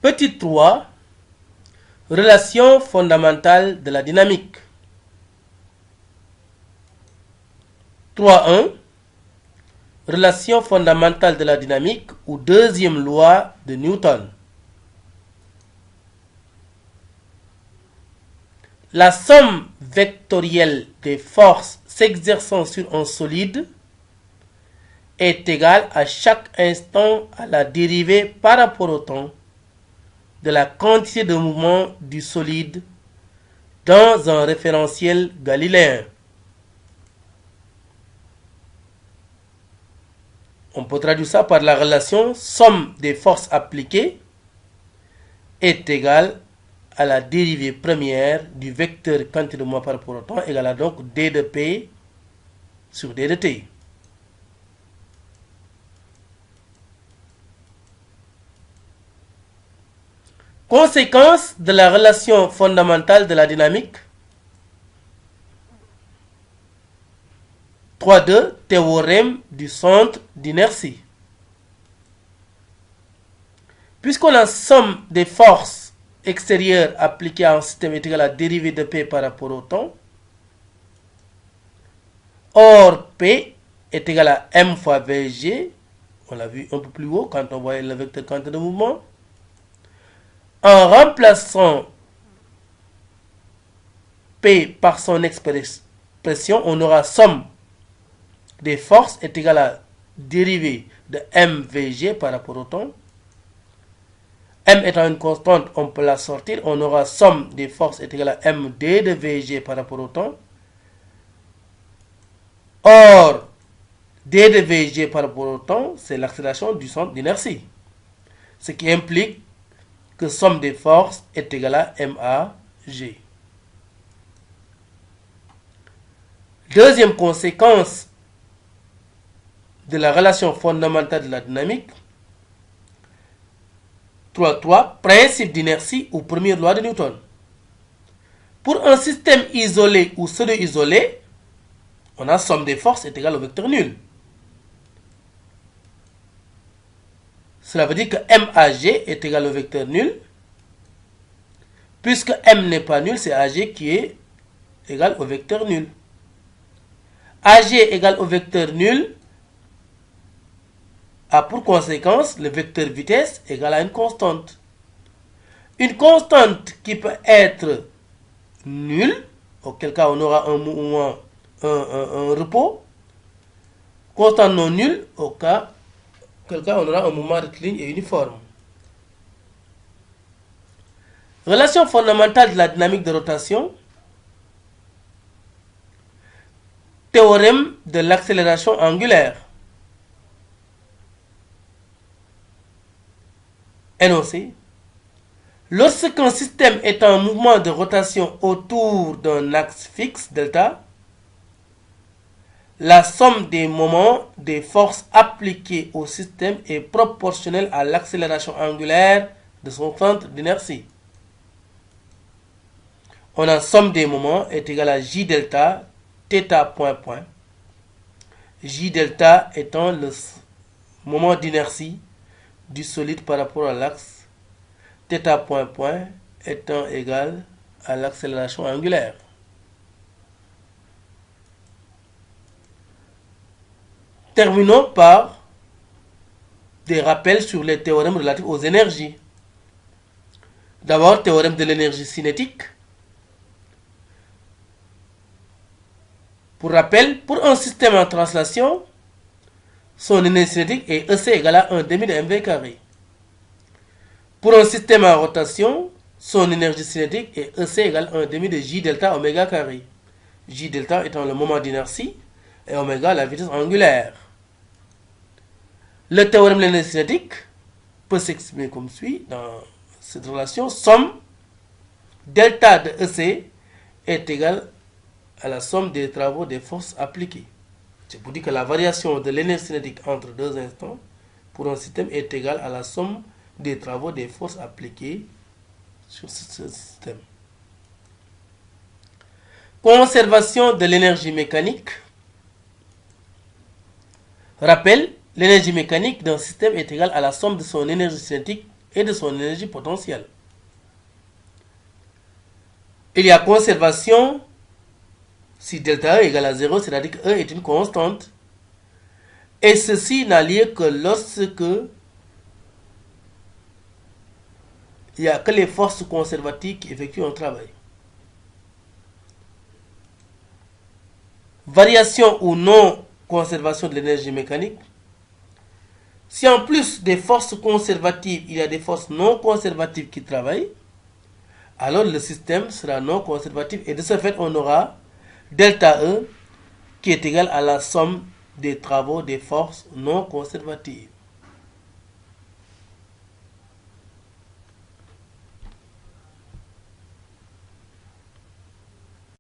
Petit 3. Relation fondamentale de la dynamique. 3.1. Relation fondamentale de la dynamique ou deuxième loi de Newton. La somme vectorielle des forces s'exerçant sur un solide est égale à chaque instant à la dérivée par rapport au temps de la quantité de mouvement du solide dans un référentiel galiléen. On peut traduire ça par la relation somme des forces appliquées est égale à la dérivée première du vecteur quantité de mouvement par rapport au temps égale à donc d de p sur d de t. Conséquence de la relation fondamentale de la dynamique. 3.2. Théorème du centre d'inertie. Puisqu'on a somme des forces extérieures appliquées à un système est égal à la dérivée de P par rapport au temps, or P est égal à M fois VG, on l'a vu un peu plus haut quand on voyait le vecteur quantité de mouvement, en remplaçant P par son expression, on aura somme des forces est égal à la dérivée de MVG par rapport au temps. M étant une constante, on peut la sortir. On aura somme des forces est égal à MD de VG par rapport au temps. Or, D de VG par rapport au temps, c'est l'accélération du centre d'inertie. Ce qui implique que somme des forces est égale à MAG. Deuxième conséquence de la relation fondamentale de la dynamique. 3.3. Principe d'inertie ou première loi de Newton. Pour un système isolé ou pseudo-isolé, on a somme des forces est égale au vecteur nul. Cela veut dire que MAG est égal au vecteur nul. Puisque M n'est pas nul, c'est AG qui est égal au vecteur nul. AG égale au vecteur nul a pour conséquence le vecteur vitesse égale à une constante. Une constante qui peut être nulle, auquel cas on aura un mouvement, un repos. Constante non nulle, auquel cas on aura un mouvement rectiligne et uniforme. Relation fondamentale de la dynamique de rotation. Théorème de l'accélération angulaire. Énoncé. Lorsqu'un système est en mouvement de rotation autour d'un axe fixe, delta, la somme des moments des forces appliquées au système est proportionnelle à l'accélération angulaire de son centre d'inertie. On a somme des moments est égale à J delta, θ point point. J delta étant le moment d'inertie du solide par rapport à l'axe, θ point point étant égal à l'accélération angulaire. Terminons par des rappels sur les théorèmes relatifs aux énergies. D'abord, théorème de l'énergie cinétique. Pour rappel, pour un système en translation, son énergie cinétique est EC égale à 1 demi de mv carré. Pour un système en rotation, son énergie cinétique est EC égale à 1 demi de J delta oméga carré. J delta étant le moment d'inertie et oméga la vitesse angulaire. Le théorème de l'énergie cinétique peut s'exprimer comme suit dans cette relation. Somme delta de EC est égale à la somme des travaux des forces appliquées. C'est pour dire que la variation de l'énergie cinétique entre deux instants pour un système est égale à la somme des travaux des forces appliquées sur ce système. Conservation de l'énergie mécanique. Rappel, l'énergie mécanique d'un système est égale à la somme de son énergie cinétique et de son énergie potentielle. Il y a conservation si delta E égale à 0, c'est-à-dire que E est une constante. Et ceci n'a lieu que lorsque il n'y a que les forces conservatives qui effectuent un travail. Variation ou non conservation de l'énergie mécanique. Si en plus des forces conservatives, il y a des forces non conservatives qui travaillent, alors le système sera non conservatif et de ce fait on aura delta E qui est égal à la somme des travaux des forces non conservatives.